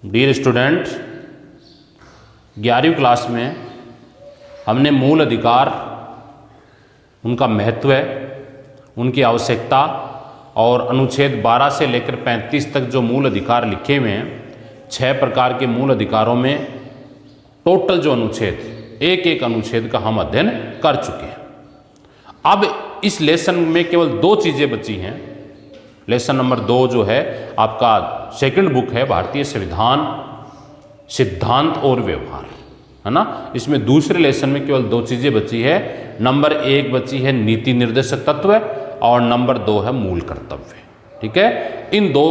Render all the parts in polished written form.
Dear student, 11वीं class में हमने मूल अधिकार, उनका महत्व, उनकी आवश्यकता और अनुच्छेद 12 से लेकर 35 तक जो मूल अधिकार लिखे हुए हैं, 6 प्रकार के मूल अधिकारों में टोटल जो अनुच्छेद, एक एक अनुच्छेद का हम अध्ययन कर चुके हैं। अब इस लेसन में केवल 2 चीज़ें बची हैं। लेसन नंबर 2 जो है आपका सेकंड बुक है, भारतीय संविधान सिद्धांत और व्यवहार, है ना। इसमें दूसरे लेसन में केवल 2 चीज़ें बची है। नंबर 1 बची है नीति निर्देशक तत्व और नंबर 2 है मूल कर्तव्य। ठीक है, इन 2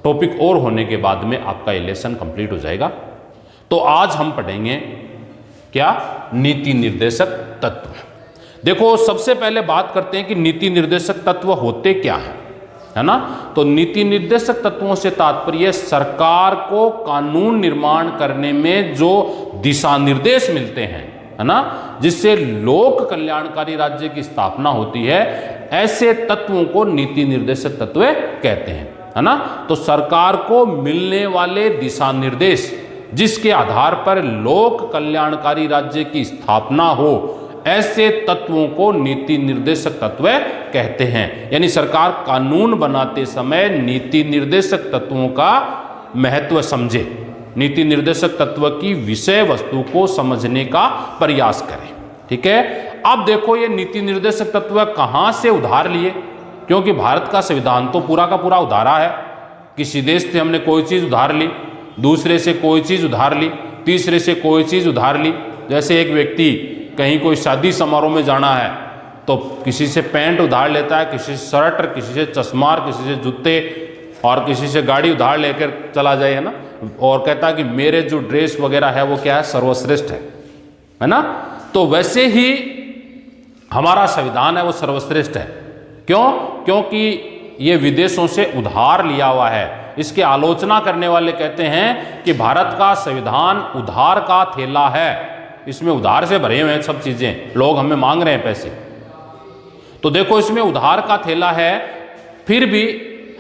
टॉपिक और होने के बाद में आपका ये लेसन कंप्लीट हो जाएगा। तो आज हम पढ़ेंगे क्या, नीति निर्देशक तत्व। देखो, सबसे पहले बात करते हैं कि नीति निर्देशक तत्व होते क्या हैं, है ना। तो नीति निर्देशक तत्वों से तात्पर्य सरकार को कानून निर्माण करने में जो दिशा निर्देश मिलते हैं, है ना, जिससे लोक कल्याणकारी राज्य की स्थापना होती है, ऐसे तत्वों को नीति निर्देशक तत्व कहते हैं, है ना। तो सरकार को मिलने वाले दिशा निर्देश जिसके आधार पर लोक कल्याणकारी राज्य की स्थापना हो, ऐसे तत्वों को नीति निर्देशक तत्व कहते हैं। यानी सरकार कानून बनाते समय नीति निर्देशक तत्वों का महत्व समझे, नीति निर्देशक तत्व की विषय वस्तु को समझने का प्रयास करें। ठीक है, अब देखो ये नीति निर्देशक तत्व कहां से उधार लिए, क्योंकि भारत का संविधान तो पूरा का पूरा उधारा है। किसी देश से हमने कोई चीज उधार ली, दूसरे से कोई चीज उधार ली, तीसरे से कोई चीज उधार ली। जैसे एक व्यक्ति कहीं कोई शादी समारोह में जाना है तो किसी से पैंट उधार लेता है, किसी से शर्ट, किसी से चश्मा, किसी से जूते और किसी से गाड़ी उधार लेकर चला जाए, है ना, और कहता है कि मेरे जो ड्रेस वगैरह है वो क्या है, सर्वश्रेष्ठ है ना। तो वैसे ही हमारा संविधान है वो सर्वश्रेष्ठ है। क्यों? क्योंकि ये विदेशों से उधार लिया हुआ है। इसकी आलोचना करने वाले कहते हैं कि भारत का संविधान उधार का थैला है, इसमें उधार से भरे हुए हैं सब चीजें, लोग हमें मांग रहे हैं पैसे। तो देखो, इसमें उधार का थैला है, फिर भी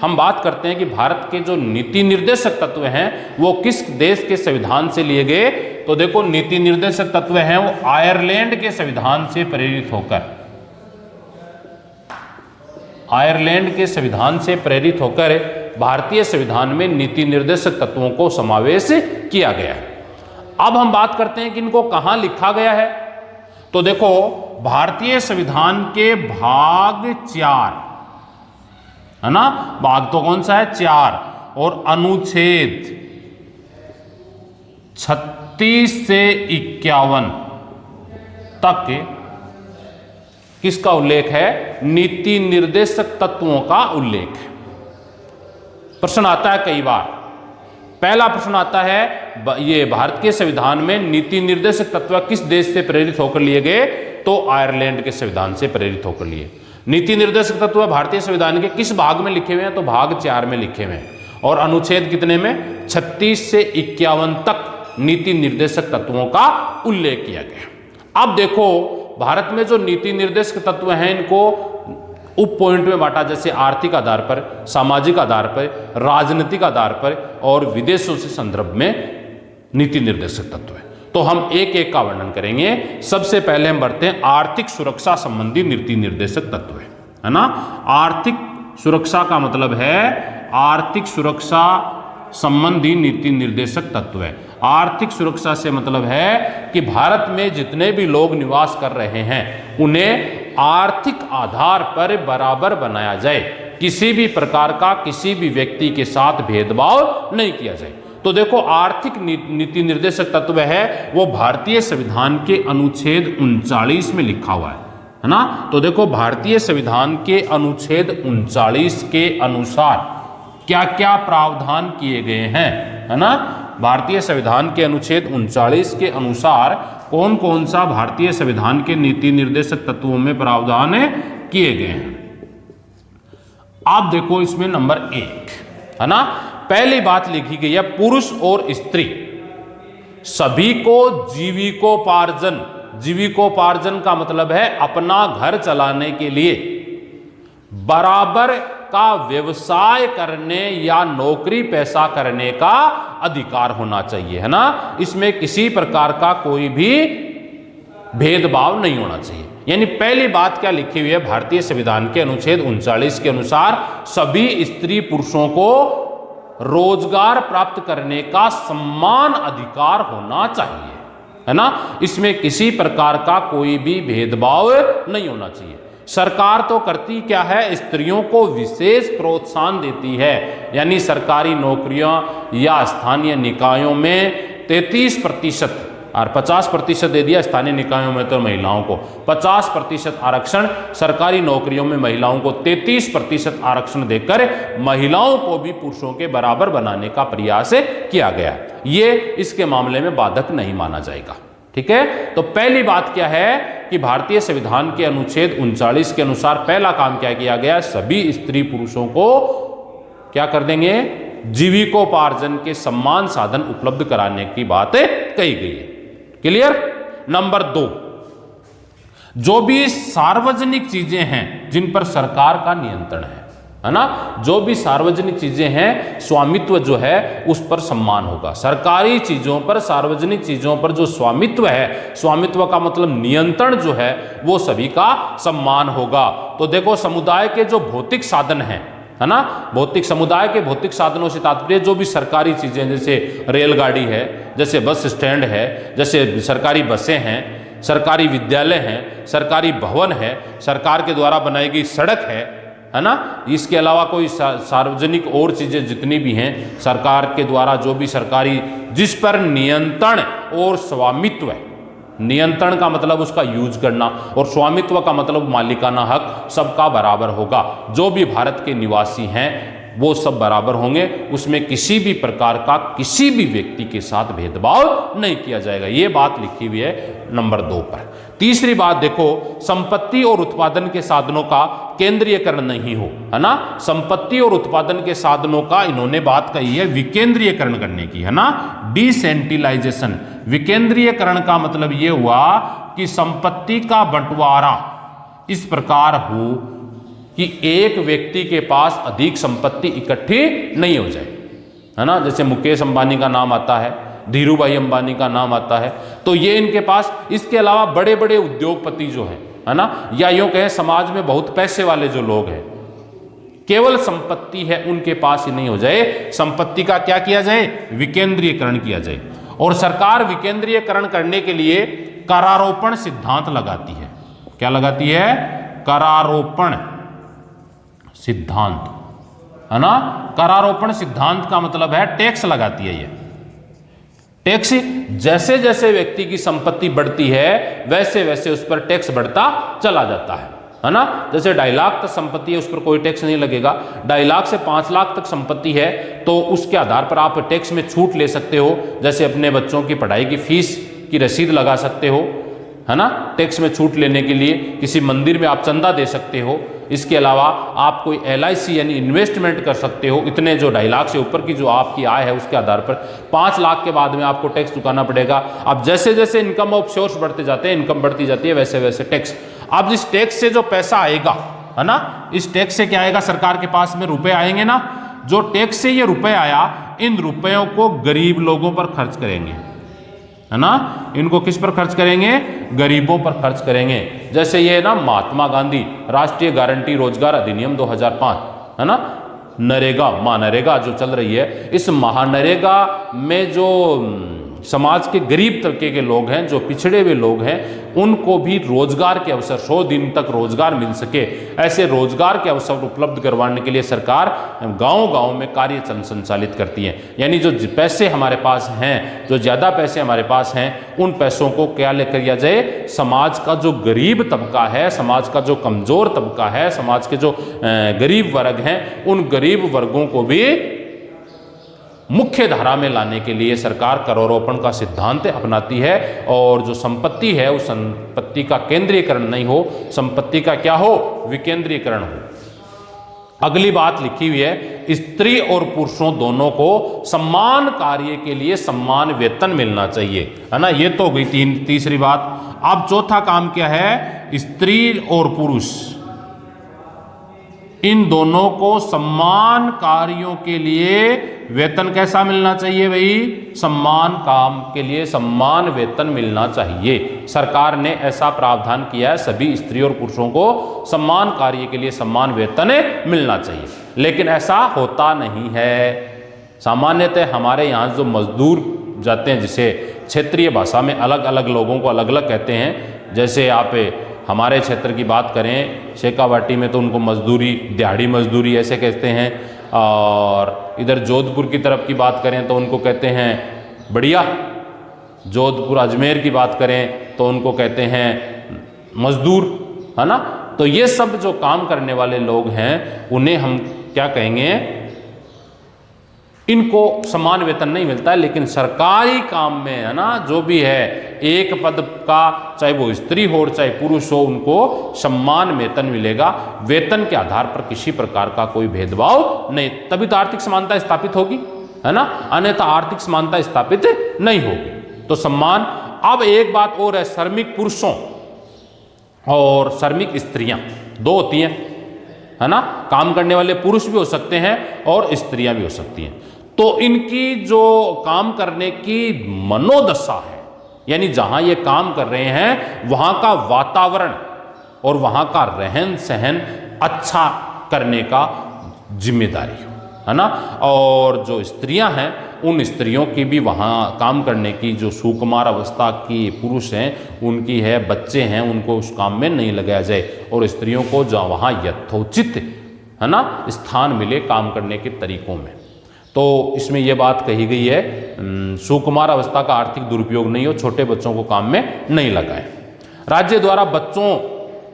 हम बात करते हैं कि भारत के जो नीति निर्देशक तत्व हैं वो किस देश के संविधान से लिए गए। तो देखो, नीति निर्देशक तत्व हैं वो आयरलैंड के संविधान से प्रेरित होकर, आयरलैंड के संविधान से प्रेरित होकर भारतीय संविधान में नीति निर्देशक तत्वों को समावेश किया गया है। अब हम बात करते हैं कि इनको कहां लिखा गया है। तो देखो, भारतीय संविधान के भाग 4, है ना, भाग तो कौन सा है, 4, और अनुच्छेद 36 से 51 तक किसका उल्लेख है, नीति निर्देशक तत्वों का उल्लेख है। प्रश्न आता है कई बार। पहला प्रश्न आता है, ये भारत के संविधान में नीति निर्देशक तत्व किस देश से प्रेरित होकर लिए गए, तो आयरलैंड के संविधान से प्रेरित होकर लिए। नीति निर्देशक तत्व भारतीय संविधान के किस भाग में लिखे हुए हैं, तो भाग 4 में लिखे हुए हैं, और अनुच्छेद कितने में, 36 से 51 तक नीति निर्देशक तत्वों का उल्लेख किया गया। अब देखो, भारत में जो नीति निर्देशक तत्व हैं इनको उप पॉइंट में बांटा, जैसे आर्थिक आधार पर, सामाजिक आधार पर, राजनीतिक आधार पर और विदेशों से संदर्भ में नीति निर्देशक तत्व है। तो हम एक एक का वर्णन करेंगे। सबसे पहले हम बढ़ते हैं आर्थिक सुरक्षा संबंधी नीति निर्देशक तत्व, है ना। आर्थिक सुरक्षा का मतलब है आर्थिक सुरक्षा संबंधी नीति निर्देशक तत्व है। आर्थिक सुरक्षा से मतलब है कि भारत में जितने भी लोग निवास कर रहे हैं उन्हें आर्थिक आधार पर बराबर बनाया जाए, किसी भी प्रकार का किसी भी व्यक्ति के साथ भेदभाव नहीं किया जाए। तो देखो, आर्थिक नीति निर्देशक तत्व है वो भारतीय संविधान के अनुच्छेद 39 में लिखा हुआ है ना। तो देखो, भारतीय संविधान के अनुच्छेद 39 के अनुसार क्या क्या प्रावधान किए गए हैं, है ना। भारतीय संविधान के अनुच्छेद 39 के अनुसार कौन कौन सा भारतीय संविधान के नीति निर्देशक तत्वों में प्रावधान किए गए हैं। आप देखो, इसमें नंबर 1, है ना, पहली बात लिखी गई है, पुरुष और स्त्री सभी को जीविकोपार्जन, जीविकोपार्जन का मतलब है अपना घर चलाने के लिए बराबर का व्यवसाय करने या नौकरी पैसा करने का अधिकार होना चाहिए, है ना। इसमें किसी प्रकार का कोई भी भेदभाव नहीं होना चाहिए। यानी पहली बात क्या लिखी हुई है भारतीय संविधान के अनुच्छेद 39 के अनुसार, सभी स्त्री पुरुषों को रोजगार प्राप्त करने का समान अधिकार होना चाहिए, है ना। इसमें किसी प्रकार का कोई भी भेदभाव नहीं होना चाहिए। सरकार तो करती क्या है, स्त्रियों को विशेष प्रोत्साहन देती है। यानी सरकारी नौकरियां या स्थानीय निकायों में 33% और 50% दे दिया स्थानीय निकायों में तो महिलाओं को 50% आरक्षण, सरकारी नौकरियों में महिलाओं को 33% आरक्षण देकर महिलाओं को भी पुरुषों के बराबर बनाने का प्रयास किया गया। ये इसके मामले में बाधक नहीं माना जाएगा, ठीक है। तो पहली बात क्या है कि भारतीय संविधान के अनुच्छेद 39 के अनुसार पहला काम क्या किया गया, सभी स्त्री पुरुषों को क्या कर देंगे, जीविकोपार्जन के समान साधन उपलब्ध कराने की बात कही गई है। क्लियर। नंबर 2, जो भी सार्वजनिक चीजें हैं जिन पर सरकार का नियंत्रण है ना, जो भी सार्वजनिक चीजें हैं स्वामित्व जो है उस पर सम्मान होगा। सरकारी चीजों पर, सार्वजनिक चीजों पर जो स्वामित्व है, स्वामित्व का मतलब नियंत्रण जो है, वो सभी का सम्मान होगा। तो देखो समुदाय के जो भौतिक साधन हैं, है ना, भौतिक समुदाय के भौतिक साधनों से तात्पर्य जो भी सरकारी चीजें, जैसे रेलगाड़ी है, जैसे बस स्टैंड है, जैसे सरकारी बसें हैं, सरकारी विद्यालय हैं, सरकारी भवन है, सरकार के द्वारा बनाई गई सड़क है ना। इसके अलावा कोई सार्वजनिक और चीजें जितनी भी हैं सरकार के द्वारा, जो भी सरकारी जिस पर नियंत्रण और स्वामित्व है, नियंत्रण का मतलब उसका यूज करना और स्वामित्व का मतलब मालिकाना हक सबका बराबर होगा। जो भी भारत के निवासी हैं वो सब बराबर होंगे, उसमें किसी भी प्रकार का किसी भी व्यक्ति के साथ भेदभाव नहीं किया जाएगा। ये बात लिखी हुई है नंबर 2 पर। तीसरी बात देखो, संपत्ति और उत्पादन के साधनों का केंद्रीयकरण नहीं हो, है ना। संपत्ति और उत्पादन के साधनों का इन्होंने बात कही है विकेंद्रीयकरण करने की, है ना, डिसेंट्रलाइजेशन। विकेंद्रीयकरण का मतलब ये हुआ कि संपत्ति का बंटवारा इस प्रकार हो कि एक व्यक्ति के पास अधिक संपत्ति इकट्ठी नहीं हो जाए, है ना। जैसे मुकेश अंबानी का नाम आता है, धीरू भाई अंबानी का नाम आता है, तो ये इनके पास, इसके अलावा बड़े बड़े उद्योगपति जो हैं, है ना, या यूं कहें समाज में बहुत पैसे वाले जो लोग हैं, केवल संपत्ति है उनके पास ही नहीं हो जाए, संपत्ति का क्या किया जाए, विकेंद्रीयकरण किया जाए। और सरकार विकेंद्रीयकरण करने के लिए करारोपण सिद्धांत लगाती है। क्या लगाती है, करारोपण सिद्धांत, है ना। करारोपण सिद्धांत का मतलब है टैक्स लगाती है। ये टैक्स, जैसे जैसे व्यक्ति की संपत्ति बढ़ती है वैसे वैसे उस पर टैक्स बढ़ता चला जाता है ना। जैसे 2.5 लाख तक संपत्ति है उस पर कोई टैक्स नहीं लगेगा, 2.5 लाख से 5 लाख तक संपत्ति है तो उसके आधार पर आप टैक्स में छूट ले सकते हो। जैसे अपने बच्चों की पढ़ाई की फीस की रसीद लगा सकते हो, है ना, टैक्स में छूट लेने के लिए। किसी मंदिर में आप चंदा दे सकते हो। इसके अलावा आप कोई LIC यानी इन्वेस्टमेंट कर सकते हो। इतने जो 2.5 लाख से ऊपर की जो आपकी आय है उसके आधार पर 5 लाख के बाद में आपको टैक्स चुकाना पड़ेगा। अब जैसे जैसे इनकम ऑफ सोर्स बढ़ते जाते हैं, इनकम बढ़ती जाती है, वैसे वैसे टैक्स। अब इस टैक्स से जो पैसा आएगा, है ना, इस टैक्स से क्या आएगा, सरकार के पास में रुपए आएंगे ना। जो टैक्स से ये रुपए आया, इन रुपयों को गरीब लोगों पर खर्च करेंगे, है ना। इनको किस पर खर्च करेंगे, गरीबों पर खर्च करेंगे। जैसे ये ना महात्मा गांधी राष्ट्रीय गारंटी रोजगार अधिनियम 2005, है ना, नरेगा, महानरेगा जो चल रही है, इस महानरेगा में जो समाज के गरीब तबके के लोग हैं, जो पिछड़े हुए लोग हैं, उनको भी रोजगार के अवसर, 100 दिन तक रोजगार मिल सके, ऐसे रोजगार के अवसर उपलब्ध करवाने के लिए सरकार गांव-गांव में कार्य संचालित करती है। यानी जो पैसे हमारे पास हैं, जो ज़्यादा पैसे हमारे पास हैं, उन पैसों को क्या लेकर किया जाए, समाज का जो गरीब तबका है, समाज का जो कमज़ोर तबका है, समाज के जो गरीब वर्ग हैं, उन गरीब वर्गों को भी मुख्य धारा में लाने के लिए सरकार करारोपण का सिद्धांत अपनाती है। और जो संपत्ति है उस संपत्ति का केंद्रीयकरण नहीं हो, संपत्ति का क्या हो, विकेंद्रीयकरण हो। अगली बात लिखी हुई है, स्त्री और पुरुषों दोनों को समान कार्य के लिए समान वेतन मिलना चाहिए, है ना। ये तो हो गई तीसरी बात। अब चौथा काम क्या है, स्त्री और पुरुष इन दोनों को समान कार्यों के लिए वेतन कैसा मिलना चाहिए भाई? समान काम के लिए समान वेतन मिलना चाहिए। सरकार ने ऐसा प्रावधान किया है, सभी स्त्री और पुरुषों को समान कार्य के लिए समान वेतन मिलना चाहिए, लेकिन ऐसा होता नहीं है। सामान्यतः हमारे यहाँ जो मजदूर जाते हैं, जिसे क्षेत्रीय भाषा में अलग अलग लोगों को अलग अलग कहते हैं, जैसे आप हमारे क्षेत्र की बात करें शेखावाटी में तो उनको मजदूरी, दिहाड़ी मजदूरी ऐसे कहते हैं, और इधर जोधपुर की तरफ की बात करें तो उनको कहते हैं बढ़िया, जोधपुर अजमेर की बात करें तो उनको कहते हैं मजदूर, है ना। तो ये सब जो काम करने वाले लोग हैं उन्हें हम क्या कहेंगे? इनको समान वेतन नहीं मिलता है, लेकिन सरकारी काम में, है ना, जो भी है एक पद का, चाहे वो स्त्री हो और चाहे पुरुष हो, उनको समान वेतन मिलेगा। वेतन के आधार पर किसी प्रकार का कोई भेदभाव नहीं, तभी तो आर्थिक समानता स्थापित होगी, है ना, अन्यथा आर्थिक समानता स्थापित नहीं होगी। तो सम्मान। अब एक बात और है, श्रमिक पुरुषों और श्रमिक स्त्रियां दो होती हैं, है ना। काम करने वाले पुरुष भी हो सकते हैं और स्त्रियां भी हो सकती हैं। तो इनकी जो काम करने की मनोदशा है, यानी जहां ये काम कर रहे हैं वहां का वातावरण और वहां का रहन सहन अच्छा करने का जिम्मेदारी हो, है ना। और जो स्त्रियां हैं उन स्त्रियों की भी वहां काम करने की, जो सुकुमार अवस्था की पुरुष हैं उनकी है, बच्चे हैं, उनको उस काम में नहीं लगाया जाए, और स्त्रियों को जहाँ वहाँ यथोचित, है ना, स्थान मिले काम करने के तरीकों में। तो इसमें यह बात कही गई है, सुकुमार अवस्था का आर्थिक दुरुपयोग नहीं हो, छोटे बच्चों को काम में नहीं लगाएं। राज्य द्वारा बच्चों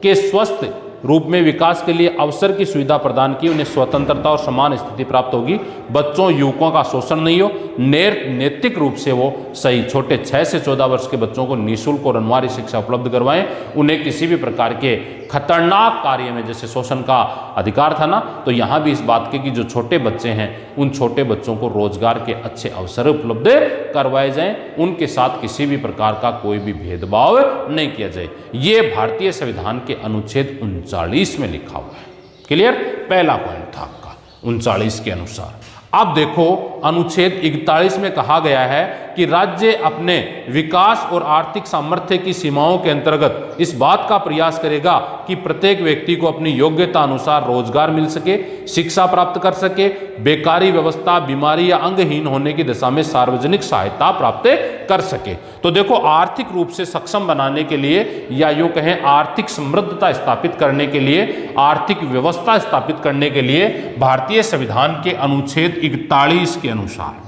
के स्वस्थ रूप में विकास के लिए अवसर की सुविधा प्रदान की, उन्हें स्वतंत्रता और समान स्थिति प्राप्त होगी। बच्चों युवकों का शोषण नहीं हो, नैतिक रूप से वो सही, छोटे 6 से 14 वर्ष के बच्चों को निःशुल्क और अनिवार्य शिक्षा उपलब्ध करवाएं। उन्हें किसी भी प्रकार के खतरनाक कार्य में, जैसे शोषण का अधिकार था ना, तो यहाँ भी इस बात के कि जो छोटे बच्चे हैं उन छोटे बच्चों को रोजगार के अच्छे अवसर उपलब्ध करवाए जाएं, उनके साथ किसी भी प्रकार का कोई भी भेदभाव नहीं किया जाए। ये भारतीय संविधान के अनुच्छेद 39 में लिखा हुआ है। क्लियर? पहला पॉइंट था आपका 39 के अनुसार। अब देखो अनुच्छेद 41 में कहा गया है कि राज्य अपने विकास और आर्थिक सामर्थ्य की सीमाओं के अंतर्गत इस बात का प्रयास करेगा कि प्रत्येक व्यक्ति को अपनी योग्यता अनुसार रोजगार मिल सके, शिक्षा प्राप्त कर सके, बेकारी व्यवस्था, बीमारी या अंगहीन होने की दशा में सार्वजनिक सहायता प्राप्त कर सके। तो देखो आर्थिक रूप से सक्षम बनाने के लिए, या यूं कहें आर्थिक समृद्धता स्थापित करने के लिए, आर्थिक व्यवस्था स्थापित करने के लिए भारतीय संविधान के अनुच्छेद 41 के अनुसार,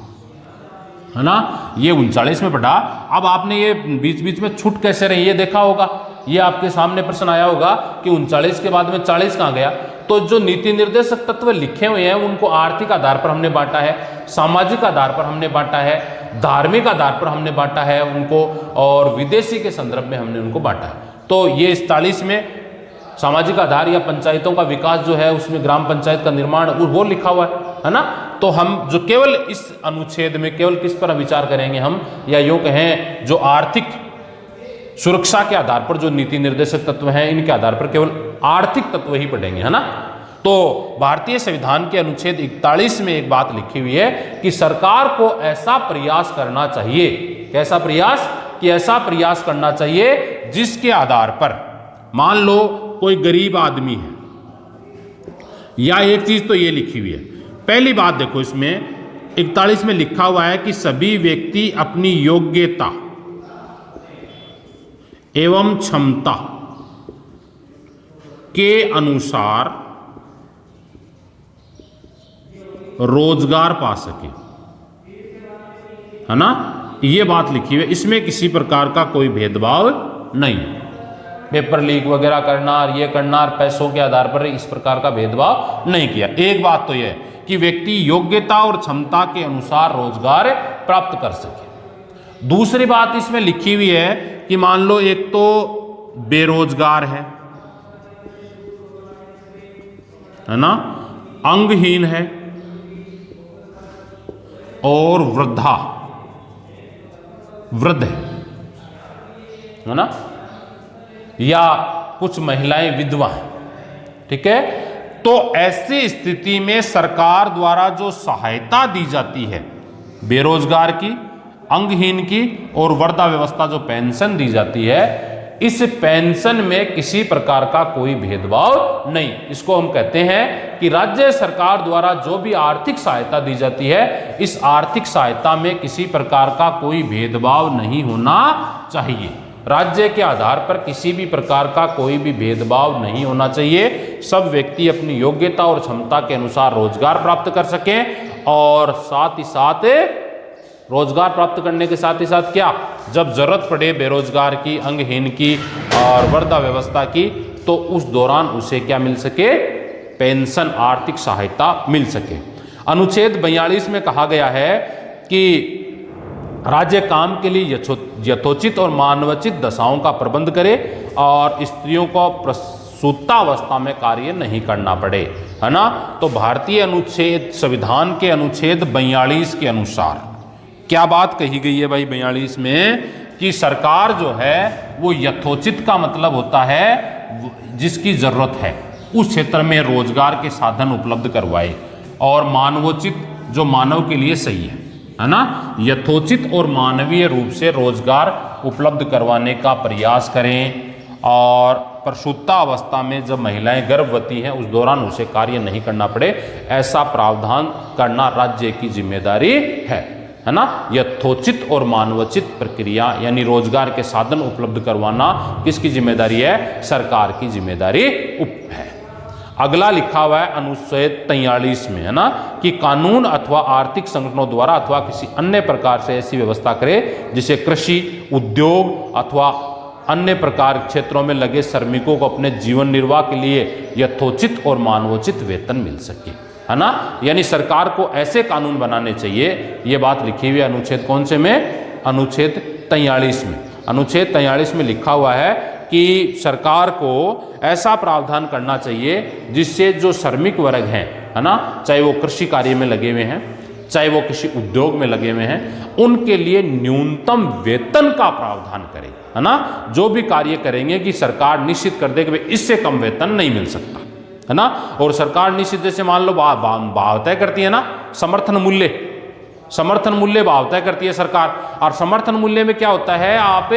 है ना, ये 39 में पढ़ा। अब आपने ये बीच बीच में छूट कैसे रही ये देखा होगा, ये आपके सामने प्रश्न आया होगा कि 39 के बाद में 40 कहाँ गया। तो जो नीति निर्देशक तत्व लिखे हुए हैं उनको आर्थिक आधार पर हमने बांटा है, सामाजिक आधार पर हमने बांटा है, धार्मिक आधार पर हमने बांटा है उनको, और विदेशी के संदर्भ में हमने उनको बांटा है। तो ये 40 में सामाजिक आधार या पंचायतों का विकास जो है उसमें ग्राम पंचायत का निर्माण वो लिखा हुआ है ना। तो हम जो केवल इस अनुच्छेद में केवल किस पर विचार करेंगे हम, या यूं कहें जो आर्थिक सुरक्षा के आधार पर जो नीति निर्देशक तत्व हैं इनके आधार पर केवल आर्थिक तत्व ही पढ़ेंगे, है ना। तो भारतीय संविधान के अनुच्छेद 41 में एक बात लिखी हुई है कि सरकार को ऐसा प्रयास करना चाहिए, कैसा प्रयास, कि ऐसा प्रयास करना चाहिए जिसके आधार पर, मान लो कोई गरीब आदमी है, या एक चीज तो ये लिखी हुई है, पहली बात देखो इसमें 41 में लिखा हुआ है कि सभी व्यक्ति अपनी योग्यता एवं क्षमता के अनुसार रोजगार पा सके, है ना, ये बात लिखी हुई है। इसमें किसी प्रकार का कोई भेदभाव नहीं, पेपर लीक वगैरह करना और ये करना और पैसों के आधार पर इस प्रकार का भेदभाव नहीं किया। एक बात तो यह कि व्यक्ति योग्यता और क्षमता के अनुसार रोजगार प्राप्त कर सके। दूसरी बात इसमें लिखी हुई है कि मान लो एक तो बेरोजगार है ना, अंगहीन है और वृद्ध है ना, या कुछ महिलाएं विधवा हैं, ठीक है। तो ऐसी स्थिति में सरकार द्वारा जो सहायता दी जाती है बेरोजगार की, अंगहीन की और वृद्धा व्यवस्था जो पेंशन दी जाती है, इस पेंशन में किसी प्रकार का कोई भेदभाव नहीं। इसको हम कहते हैं कि राज्य सरकार द्वारा जो भी आर्थिक सहायता दी जाती है, इस आर्थिक सहायता में किसी प्रकार का कोई भेदभाव नहीं होना चाहिए। राज्य के आधार पर किसी भी प्रकार का कोई भी भेदभाव नहीं होना चाहिए। सब व्यक्ति अपनी योग्यता और क्षमता के अनुसार रोजगार प्राप्त कर सकें और साथ ही साथ रोजगार प्राप्त करने के साथ ही साथ क्या, जब जरूरत पड़े बेरोजगार की, अंगहीन की और वृद्धा व्यवस्था की, तो उस दौरान उसे क्या मिल सके, पेंशन, आर्थिक सहायता मिल सके। अनुच्छेद 42 में कहा गया है कि राज्य काम के लिए यथोचित और मानवोचित दशाओं का प्रबंध करे और स्त्रियों को प्रसूतावस्था में कार्य नहीं करना पड़े, है ना। तो भारतीय अनुच्छेद, संविधान के अनुच्छेद 42 के अनुसार क्या बात कही गई है भाई 42 में, कि सरकार जो है वो यथोचित का मतलब होता है जिसकी जरूरत है उस क्षेत्र में रोजगार के साधन उपलब्ध करवाए, और मानवोचित जो मानव के लिए सही है ना, यथोचित और मानवीय रूप से रोजगार उपलब्ध करवाने का प्रयास करें। और प्रसूता अवस्था में जब महिलाएं गर्भवती हैं उस दौरान उसे कार्य नहीं करना पड़े, ऐसा प्रावधान करना राज्य की जिम्मेदारी है ना। यथोचित और मानवोचित प्रक्रिया यानी रोजगार के साधन उपलब्ध करवाना किसकी जिम्मेदारी है, सरकार की जिम्मेदारी है। अगला लिखा हुआ है अनुच्छेद 43 में, है ना, कि कानून अथवा आर्थिक संगठनों द्वारा अथवा किसी अन्य प्रकार से ऐसी व्यवस्था करे जिसे कृषि, उद्योग अथवा अन्य प्रकार क्षेत्रों में लगे श्रमिकों को अपने जीवन निर्वाह के लिए यथोचित और मानवोचित वेतन मिल सके, है ना। यानी सरकार को ऐसे कानून बनाने चाहिए, ये बात लिखी हुई है अनुच्छेद कौन से में, अनुच्छेद 43 में। अनुच्छेद 43 में लिखा हुआ है कि सरकार को ऐसा प्रावधान करना चाहिए जिससे जो श्रमिक वर्ग हैं, है ना, चाहे वो कृषि कार्य में लगे हुए हैं, चाहे वो किसी उद्योग में लगे हुए हैं, उनके लिए न्यूनतम वेतन का प्रावधान करे, है ना। जो भी कार्य करेंगे कि सरकार निश्चित कर दे कि इससे कम वेतन नहीं मिल सकता, है ना। और सरकार निश्चित, जैसे मान लो भाव तय करती है ना, समर्थन मूल्य भाव तय करती है सरकार। और समर्थन मूल्य में क्या होता है, आप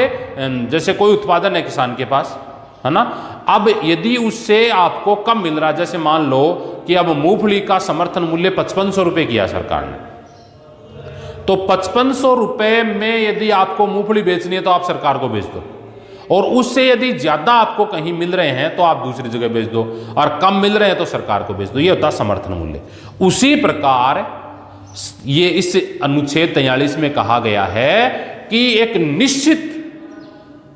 जैसे कोई उत्पादन है किसान के पास, है ना, अब यदि उससे आपको कम मिल रहा है, जैसे मान लो कि अब मूंगफली का समर्थन मूल्य 5500 रुपये किया सरकार ने, तो 5500 रुपये में यदि आपको मूंगफली बेचनी है तो आप सरकार को बेच दो, और उससे यदि ज्यादा आपको कहीं मिल रहे हैं तो आप दूसरी जगह बेच दो, और कम मिल रहे हैं तो सरकार को बेच दो। ये होता है समर्थन मूल्य। उसी प्रकार ये इस अनुच्छेद 43 में कहा गया है कि एक निश्चित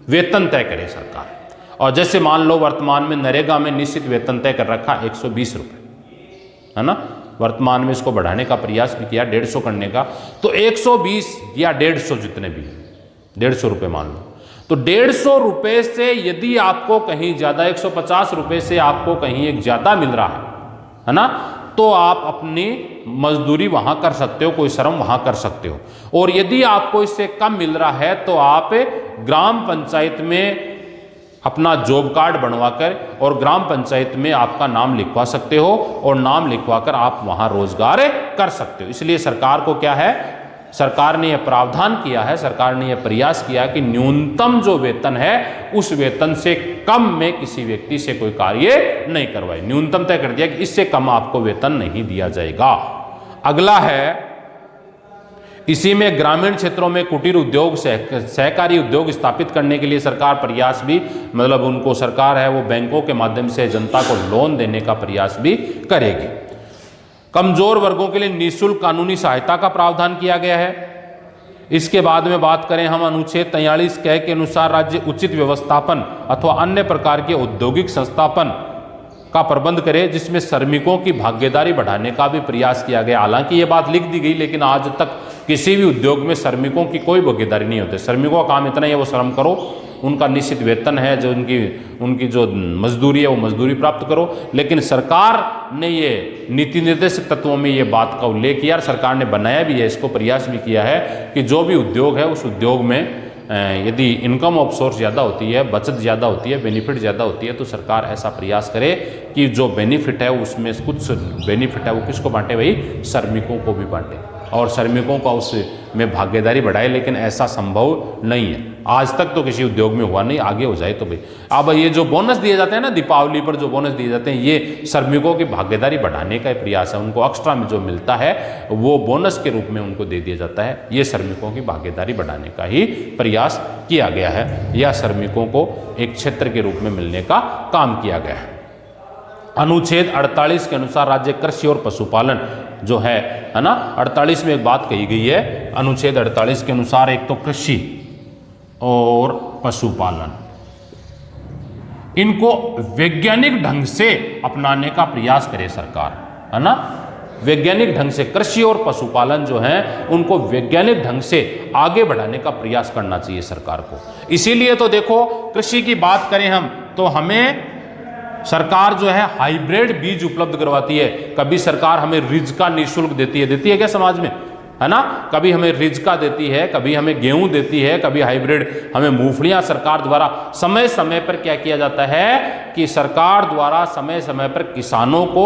वेतन तय करे सरकार। और जैसे मान लो वर्तमान में नरेगा में निश्चित वेतन तय कर रखा 120 रुपये, है ना। वर्तमान में इसको बढ़ाने का प्रयास भी किया 150 करने का, तो 120 या 150 जितने भी 150 रुपये मान लो, तो 150 रुपये से यदि आपको कहीं ज्यादा 150 रुपये से आपको कहीं एक ज्यादा मिल रहा है ना, तो आप अपनी मजदूरी वहां कर सकते हो, कोई श्रम वहां कर सकते हो। और यदि आपको इससे कम मिल रहा है तो आप ग्राम पंचायत में अपना जॉब कार्ड बनवाकर और ग्राम पंचायत में आपका नाम लिखवा सकते हो, और नाम लिखवाकर आप वहां रोजगार कर सकते हो। इसलिए सरकार को क्या है, सरकार ने यह प्रावधान किया है, सरकार ने यह प्रयास किया कि न्यूनतम जो वेतन है उस वेतन से कम में किसी व्यक्ति से कोई कार्य नहीं करवाए। न्यूनतम तय कर दिया कि इससे कम आपको वेतन नहीं दिया जाएगा। अगला है, इसी में ग्रामीण क्षेत्रों में कुटीर उद्योग, सहकारी उद्योग स्थापित करने के लिए सरकार प्रयास भी, मतलब उनको सरकार है वो बैंकों के माध्यम से जनता को लोन देने का प्रयास भी करेगी। कमजोर वर्गों के लिए निःशुल्क कानूनी सहायता का प्रावधान किया गया है। इसके बाद में बात करें हम अनुच्छेद 43 क के अनुसार राज्य उचित व्यवस्थापन अथवा अन्य प्रकार के औद्योगिक संस्थापन का प्रबंध करे जिसमें श्रमिकों की भागीदारी बढ़ाने का भी प्रयास किया गया। हालांकि ये बात लिख दी गई, लेकिन आज तक किसी भी उद्योग में श्रमिकों की कोई भागीदारी नहीं होती। श्रमिकों का काम इतना ही है, वो श्रम करो, उनका निश्चित वेतन है, जो उनकी जो मजदूरी है वो मजदूरी प्राप्त करो। लेकिन सरकार ने ये नीति निर्देशक तत्वों में ये बात का उल्लेख किया, सरकार ने बनाया भी है, इसको प्रयास भी किया है कि जो भी उद्योग है उस उद्योग में यदि इनकम ऑफ सोर्स ज़्यादा होती है, बचत ज़्यादा होती है, बेनिफिट ज़्यादा होती है, तो सरकार ऐसा प्रयास करे कि जो बेनिफिट है उसमें कुछ बेनिफिट है वो किसको बांटे भाई, श्रमिकों को भी बांटे और श्रमिकों का उसमें भागीदारी बढ़ाए। लेकिन ऐसा संभव नहीं है, आज तक तो किसी उद्योग में हुआ नहीं, आगे हो जाए तो भाई। अब ये जो बोनस दिए जाते हैं ना, दीपावली पर जो बोनस दिए जाते हैं, ये श्रमिकों की भागीदारी बढ़ाने का प्रयास है। उनको एक्स्ट्रा में जो मिलता है वो बोनस के रूप में उनको दे दिया जाता है। ये श्रमिकों की भागीदारी बढ़ाने का ही प्रयास किया गया है, या श्रमिकों को एक क्षेत्र के रूप में मिलने का काम किया गया है। अनुच्छेद 48 के अनुसार राज्य कृषि और पशुपालन जो है ना, 48 में एक बात कही गई है, अनुच्छेद 48 के अनुसार एक तो कृषि और पशुपालन, इनको वैज्ञानिक ढंग से अपनाने का प्रयास करे सरकार, है ना। वैज्ञानिक ढंग से कृषि और पशुपालन जो है उनको वैज्ञानिक ढंग से आगे बढ़ाने का प्रयास करना चाहिए सरकार को। इसीलिए तो देखो, कृषि की बात करें हम तो हमें सरकार जो है हाइब्रिड बीज उपलब्ध करवाती है। कभी सरकार हमें रिजका निःशुल्क देती है क्या समाज में, है ना। कभी हमें रिजका देती है, कभी हमें गेहूं देती है, कभी हाइब्रिड हमें मूंगफलियां सरकार द्वारा समय समय पर क्या किया जाता है कि सरकार द्वारा समय समय पर किसानों को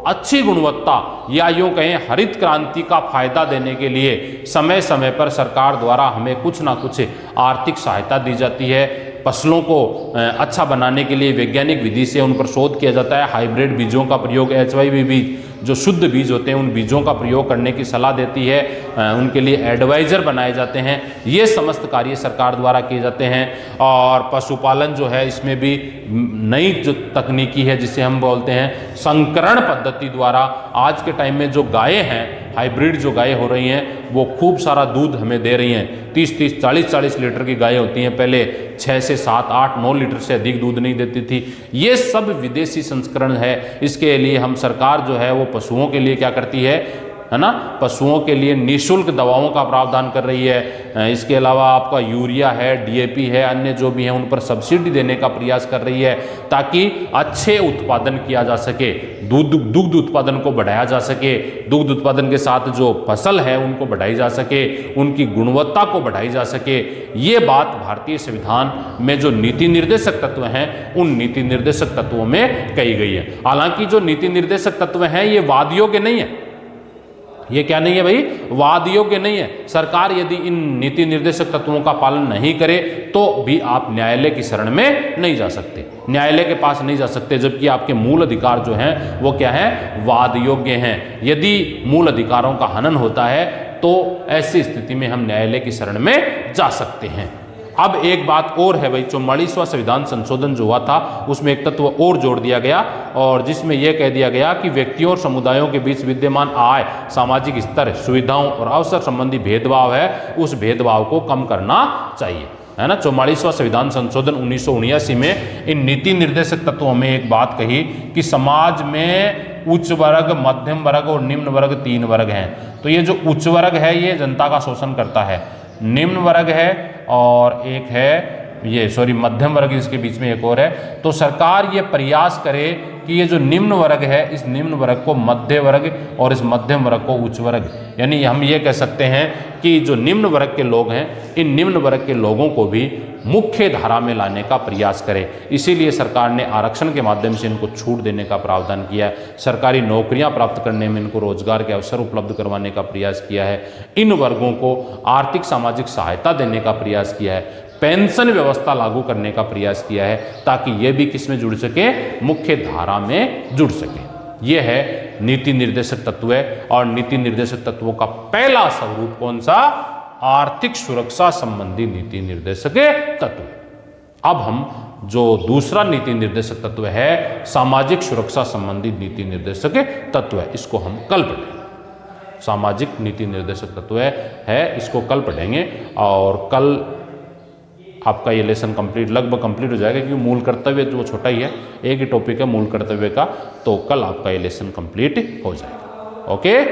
अच्छी गुणवत्ता या यूं कहें हरित क्रांति का फायदा देने के लिए समय समय पर सरकार द्वारा हमें कुछ ना कुछ आर्थिक सहायता दी जाती है। फसलों को अच्छा बनाने के लिए वैज्ञानिक विधि से उन पर शोध किया जाता है। हाइब्रिड बीजों का प्रयोग, HYV बीज जो शुद्ध बीज होते हैं उन बीजों का प्रयोग करने की सलाह देती है, उनके लिए एडवाइजर बनाए जाते हैं। ये समस्त कार्य सरकार द्वारा किए जाते हैं। और पशुपालन जो है इसमें भी नई जो तकनीकी है जिसे हम बोलते हैं संकरण पद्धति द्वारा आज के टाइम में जो गायें हैं, हाइब्रिड जो गायें हो रही हैं वो खूब सारा दूध हमें दे रही हैं। 30-30, 40-40 लीटर की गायें होती हैं, पहले 6 से 7, 8, 9 लीटर से अधिक दूध नहीं देती थी। ये सब विदेशी संस्करण है। इसके लिए हम सरकार जो है वो पशुओं के लिए क्या करती है ना, पशुओं के लिए निःशुल्क दवाओं का प्रावधान कर रही है। इसके अलावा आपका यूरिया है, DAP है, अन्य जो भी हैं उन पर सब्सिडी देने का प्रयास कर रही है ताकि अच्छे उत्पादन किया जा सके, दुग्ध उत्पादन को बढ़ाया जा सके, दुग्ध उत्पादन के साथ जो फसल है उनको बढ़ाई जा सके, उनकी गुणवत्ता को बढ़ाई जा सके। ये बात भारतीय संविधान में जो नीति निर्देशक तत्व हैं उन नीति निर्देशक तत्वों में कही गई है। हालांकि जो नीति निर्देशक तत्व हैं ये वाद योग्य नहीं है। ये क्या नहीं है भाई, वाद योग्य नहीं है। सरकार यदि इन नीति निर्देशक तत्वों का पालन नहीं करे तो भी आप न्यायालय की शरण में नहीं जा सकते, न्यायालय के पास नहीं जा सकते, जबकि आपके मूल अधिकार जो हैं वो क्या है, वाद योग्य हैं। यदि मूल अधिकारों का हनन होता है तो ऐसी स्थिति में हम न्यायालय की शरण में जा सकते हैं। अब एक बात और है भाई, 44वां संविधान संशोधन जो हुआ था उसमें एक तत्व और जोड़ दिया गया और जिसमें यह कह दिया गया कि व्यक्तियों और समुदायों के बीच विद्यमान आय, सामाजिक स्तर, सुविधाओं और अवसर संबंधी भेदभाव है, उस भेदभाव को कम करना चाहिए, है ना। 44वां संविधान संशोधन 1979 में इन नीति निर्देशक तत्वों में एक बात कही कि समाज में उच्च वर्ग, मध्यम वर्ग और निम्न वर्ग 3 वर्ग हैं। तो ये जो उच्च वर्ग है ये जनता का शोषण करता है, निम्न वर्ग है और एक है ये मध्यम वर्ग, इसके बीच में एक और है। तो सरकार ये प्रयास करे कि ये जो निम्न वर्ग है इस निम्न वर्ग को मध्य वर्ग और इस मध्यम वर्ग को उच्च वर्ग, यानी हम ये कह सकते हैं कि जो निम्न वर्ग के लोग हैं इन निम्न वर्ग के लोगों को भी मुख्य धारा में लाने का प्रयास करे। इसीलिए सरकार ने आरक्षण के माध्यम से इनको छूट देने का प्रावधान किया है, सरकारी नौकरियां प्राप्त करने में इनको रोजगार के अवसर उपलब्ध करवाने का प्रयास किया है, इन वर्गों को आर्थिक सामाजिक सहायता देने का प्रयास किया है, पेंशन व्यवस्था लागू करने का प्रयास किया है ताकि ये भी किस में जुड़ सके, मुख्य धारा में जुड़ सके। ये है नीति निर्देशक तत्व है। और नीति निर्देशक तत्वों का पहला स्वरूप कौन सा, आर्थिक सुरक्षा संबंधी नीति निर्देशक तत्व। अब हम जो दूसरा नीति निर्देशक तत्व है सामाजिक सुरक्षा संबंधी नीति निर्देशक तत्व है, इसको हम कल पढ़ेंगे। सामाजिक नीति निर्देशक तत्व है इसको कल पढ़ेंगे और कल आपका ये लेसन कंप्लीट लगभग कंप्लीट हो जाएगा क्योंकि मूल कर्तव्य जो छोटा ही है, एक ही टॉपिक है मूल कर्तव्य का, तो कल आपका ये लेसन कंप्लीट हो जाएगा। ओके।